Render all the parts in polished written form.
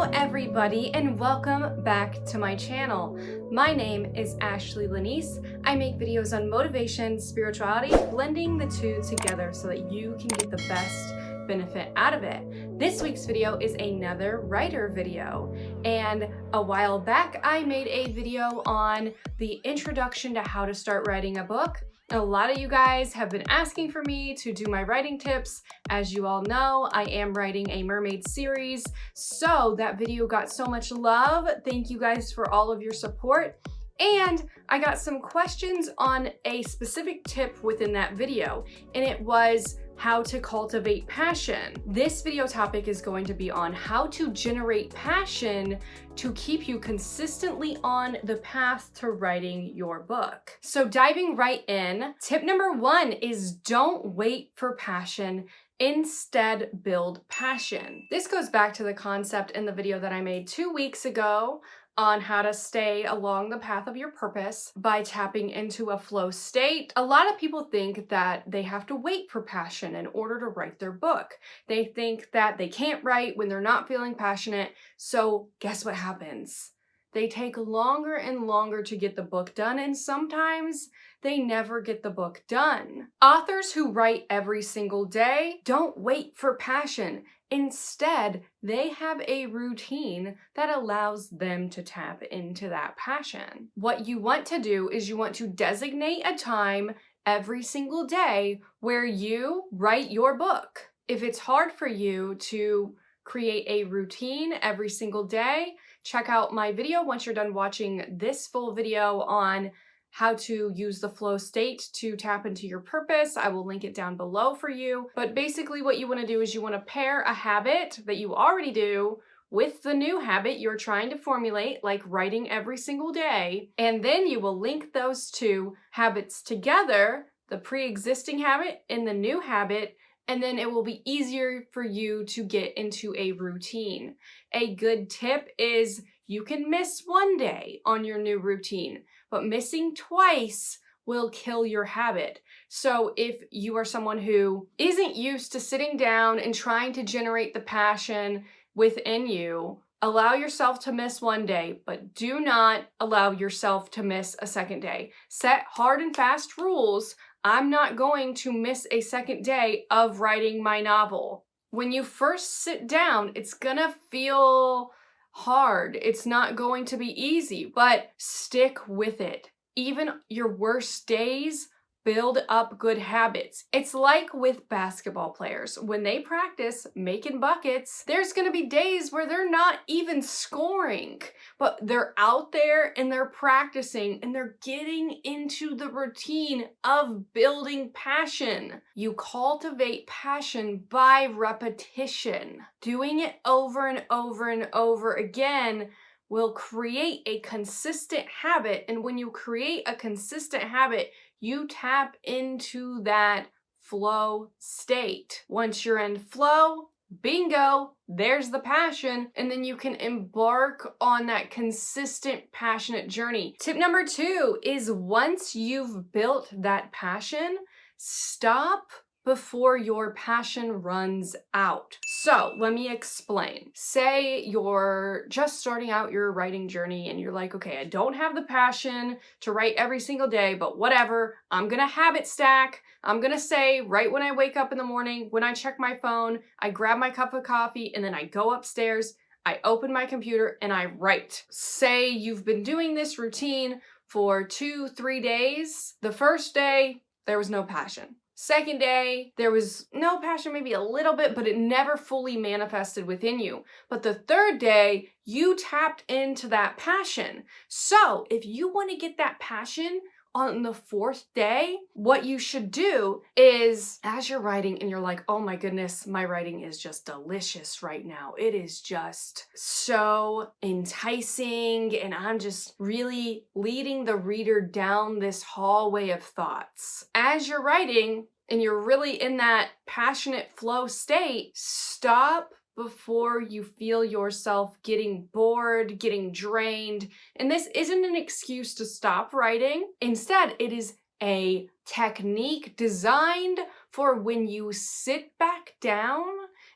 Hello everybody and welcome back to my channel. My name is Ashley Lanese. I make videos on motivation, spirituality, blending the two together so that you can get the best benefit out of it. This week's video is another writer video, and a while back I made a video on the introduction to how to start writing a book. A lot of you guys have been asking for me to do my writing tips. As you all know, I am writing a mermaid series, so that video got so much love. Thank you guys for all of your support. And I got some questions on a specific tip within that video, and it was how to cultivate passion. This video topic is going to be on how to generate passion to keep you consistently on the path to writing your book. So diving right in, tip number 1 is don't wait for passion. Instead, build passion. This goes back to the concept in the video that I made 2 weeks ago on how to stay along the path of your purpose by tapping into a flow state. A lot of people think that they have to wait for passion in order to write their book. They think that they can't write when they're not feeling passionate, so guess what happens? They take longer and longer to get the book done, and sometimes they never get the book done. Authors who write every single day don't wait for passion. Instead, they have a routine that allows them to tap into that passion. What you want to do is you want to designate a time every single day where you write your book. If it's hard for you to create a routine every single day, check out my video once you're done watching this full video on how to use the flow state to tap into your purpose. I will link it down below for you. But basically what you want to do is you want to pair a habit that you already do with the new habit you're trying to formulate, like writing every single day. And then you will link those two habits together, the pre-existing habit and the new habit, and then it will be easier for you to get into a routine. A good tip is you can miss one day on your new routine, but missing twice will kill your habit. So if you are someone who isn't used to sitting down and trying to generate the passion within you, allow yourself to miss one day, but do not allow yourself to miss a second day. Set hard and fast rules. I'm not going to miss a second day of writing my novel. When you first sit down, it's gonna feel hard. It's not going to be easy, but stick with it. Even your worst days build up good habits. It's like with basketball players. When they practice making buckets, there's gonna be days where they're not even scoring, but they're out there and they're practicing and they're getting into the routine of building passion. You cultivate passion by repetition. Doing it over and over and over again will create a consistent habit. And when you create a consistent habit, you tap into that flow state. Once you're in flow, bingo, there's the passion, and then you can embark on that consistent, passionate journey. Tip number 2 is once you've built that passion, stop before your passion runs out. So let me explain. Say you're just starting out your writing journey and you're like, okay, I don't have the passion to write every single day, but whatever, I'm gonna habit stack. I'm gonna say right when I wake up in the morning, when I check my phone, I grab my cup of coffee and then I go upstairs, I open my computer and I write. Say you've been doing this routine for 2-3 days. The first day, there was no passion. Second day, there was no passion, maybe a little bit, but it never fully manifested within you. But the third day, you tapped into that passion. So if you want to get that passion on the 4th day, what you should do is, as you're writing and you're like, oh my goodness, my writing is just delicious right now. It is just so enticing, and I'm just really leading the reader down this hallway of thoughts. As you're writing and you're really in that passionate flow state, stop before you feel yourself getting bored, getting drained. And this isn't an excuse to stop writing. Instead, it is a technique designed for when you sit back down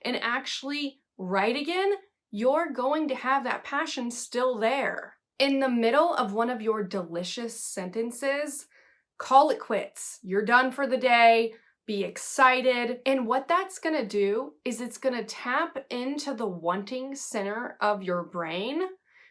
and actually write again, you're going to have that passion still there. In the middle of one of your delicious sentences, call it quits. You're done for the day. Be excited. And what that's gonna do is it's gonna tap into the wanting center of your brain,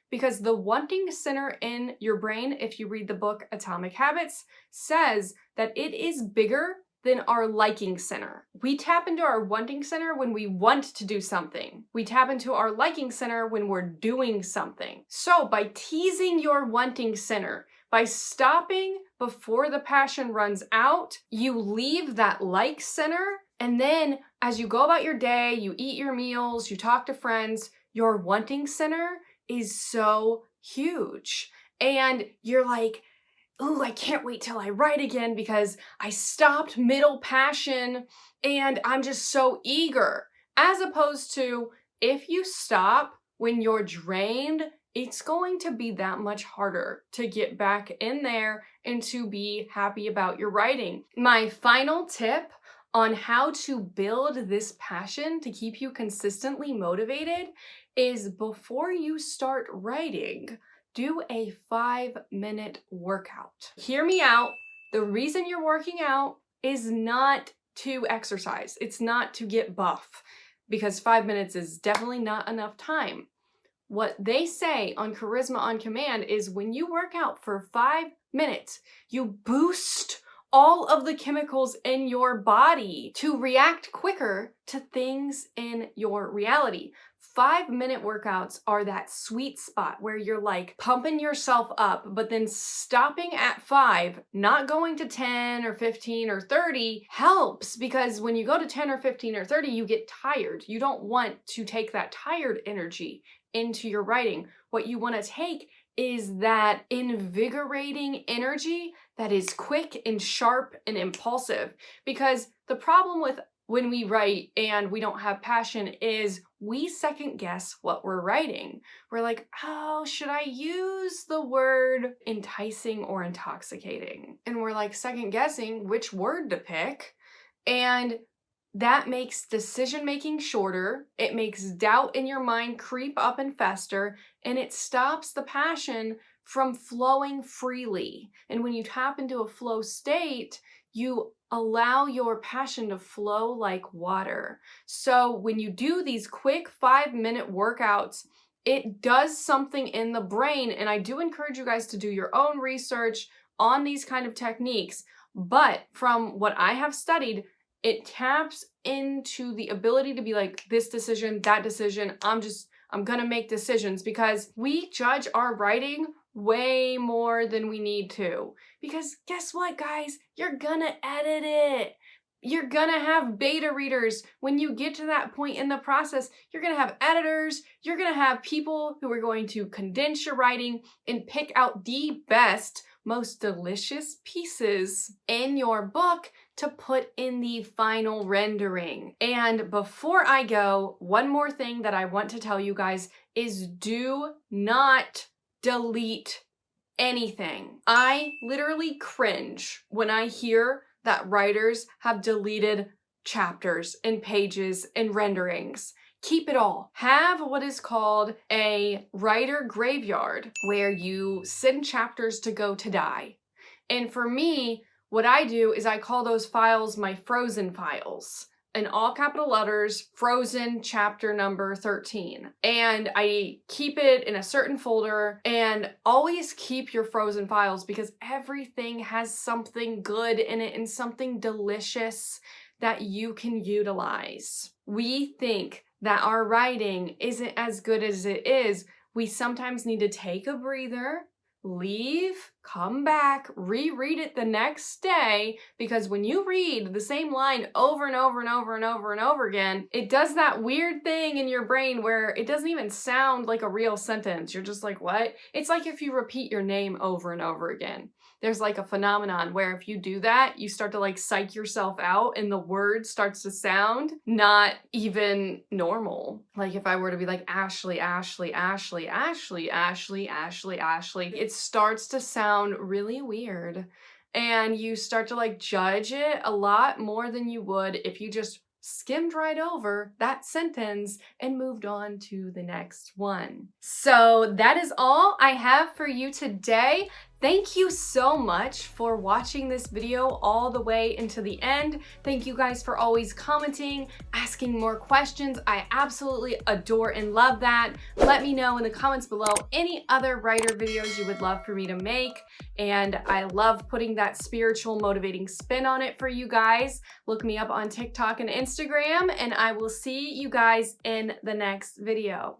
because the wanting center in your brain, if you read the book Atomic Habits, says that it is bigger than our liking center. We tap into our wanting center when we want to do something. We tap into our liking center when we're doing something. So by teasing your wanting center, by stopping before the passion runs out, you leave that like center, and then as you go about your day, you eat your meals, you talk to friends, your wanting center is so huge. And you're like, ooh, I can't wait till I write again because I stopped middle passion and I'm just so eager. As opposed to if you stop when you're drained, it's going to be that much harder to get back in there and to be happy about your writing. My final tip on how to build this passion to keep you consistently motivated is before you start writing, do a 5-minute workout. Hear me out. The reason you're working out is not to exercise. It's not to get buff, because 5 minutes is definitely not enough time. What they say on Charisma on Command is when you work out for 5 minutes, you boost all of the chemicals in your body to react quicker to things in your reality. 5-minute workouts are that sweet spot where you're like pumping yourself up, but then stopping at 5, not going to 10 or 15 or 30 helps, because when you go to 10 or 15 or 30, you get tired. You don't want to take that tired energy into your writing. What you want to take is that invigorating energy that is quick and sharp and impulsive. Because the problem with when we write and we don't have passion is we second guess what we're writing. We're like, oh, should I use the word enticing or intoxicating? And we're like second guessing which word to pick. And that makes decision-making shorter, it makes doubt in your mind creep up and fester, and it stops the passion from flowing freely. And when you tap into a flow state, you allow your passion to flow like water. So when you do these quick 5-minute workouts, it does something in the brain, and I do encourage you guys to do your own research on these kind of techniques, but from what I have studied, it taps into the ability to be like, this decision, that decision, I'm gonna make decisions, because we judge our writing way more than we need to. Because guess what, guys? You're gonna edit it. You're gonna have beta readers. When you get to that point in the process, you're gonna have editors, you're gonna have people who are going to condense your writing and pick out the best, most delicious pieces in your book to put in the final rendering. And before I go, one more thing that I want to tell you guys is do not delete anything. I literally cringe when I hear that writers have deleted chapters and pages and renderings. Keep it all. Have what is called a writer graveyard, where you send chapters to go to die. And for me, what I do is I call those files my frozen files. In all capital letters, frozen chapter number 13. And I keep it in a certain folder, and always keep your frozen files, because everything has something good in it and something delicious that you can utilize. We think that our writing isn't as good as it is. We sometimes need to take a breather, leave, come back, reread it the next day, because when you read the same line over and over and over and over and over again, it does that weird thing in your brain where it doesn't even sound like a real sentence. You're just like, what? It's like if you repeat your name over and over again. There's like a phenomenon where if you do that, you start to like psych yourself out and the word starts to sound not even normal. Like if I were to be like Ashley, Ashley, Ashley, Ashley, Ashley, Ashley, Ashley, it starts to sound really weird. And you start to like judge it a lot more than you would if you just skimmed right over that sentence and moved on to the next one. So that is all I have for you today. Thank you so much for watching this video all the way into the end. Thank you guys for always commenting, asking more questions. I absolutely adore and love that. Let me know in the comments below any other writer videos you would love for me to make. And I love putting that spiritual motivating spin on it for you guys. Look me up on TikTok and Instagram, and I will see you guys in the next video.